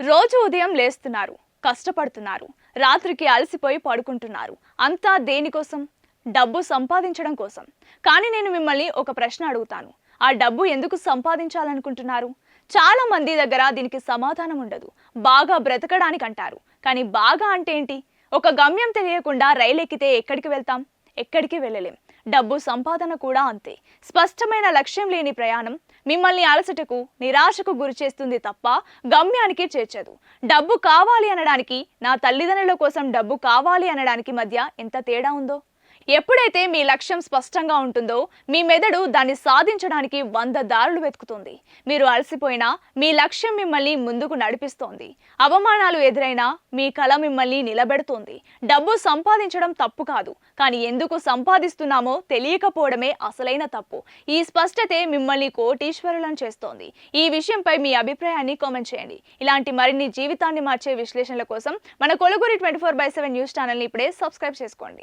రోజు ఉదయం లేస్తున్నారు, కష్టపడుతున్నారు, రాత్రికి అలసిపోయి పడుకుంటున్నారు. అంతా దేనికోసం? డబ్బు సంపాదించడం కోసం. కానీ నేను మిమ్మల్ని ఒక ప్రశ్న అడుగుతాను. ఆ డబ్బు ఎందుకు సంపాదించాలనుకుంటున్నారు? చాలా మంది దగ్గర దీనికి సమాధానం ఉండదు. బాగా బ్రతకడానికి అంటారు. కానీ బాగా అంటే ఏంటి? ఒక గమ్యం తెలియకుండా రైలు ఎక్కితే ఎక్కడికి వెళ్తాం? ఎక్కడికి వెళ్ళలేం. డబ్బు సంపాదన కూడా అంతే. స్పష్టమైన లక్ష్యం లేని ప్రయాణం మిమ్మల్ని అలసటకు, నిరాశకు గురి చేస్తుంది తప్ప గమ్యానికి చేర్చదు. డబ్బు కావాలి అనడానికి, నా తల్లిదండ్రుల కోసం డబ్బు కావాలి అనడానికి మధ్య ఎంత తేడా ఉందో. ఎప్పుడైతే మీ లక్ష్యం స్పష్టంగా ఉంటుందో మీ మెదడు దాన్ని సాధించడానికి 100 దారులు వెతుకుతుంది. మీరు అలసిపోయినా మీ లక్ష్యం మిమ్మల్ని ముందుకు నడిపిస్తోంది. అవమానాలు ఎదురైనా మీ కల మిమ్మల్ని నిలబెడుతోంది. డబ్బు సంపాదించడం తప్పు కాదు, కానీ ఎందుకు సంపాదిస్తున్నామో తెలియకపోవడమే అసలైన తప్పు. ఈ స్పష్టతే మిమ్మల్ని కోటీశ్వరులను చేస్తోంది. ఈ విషయంపై మీ అభిప్రాయాన్ని కామెంట్ చేయండి. ఇలాంటి మరిన్ని జీవితాన్ని మార్చే విశ్లేషణల కోసం మన కొలుగురి 24/7 న్యూస్ ఛానల్ని ఇప్పుడే సబ్స్క్రైబ్ చేసుకోండి.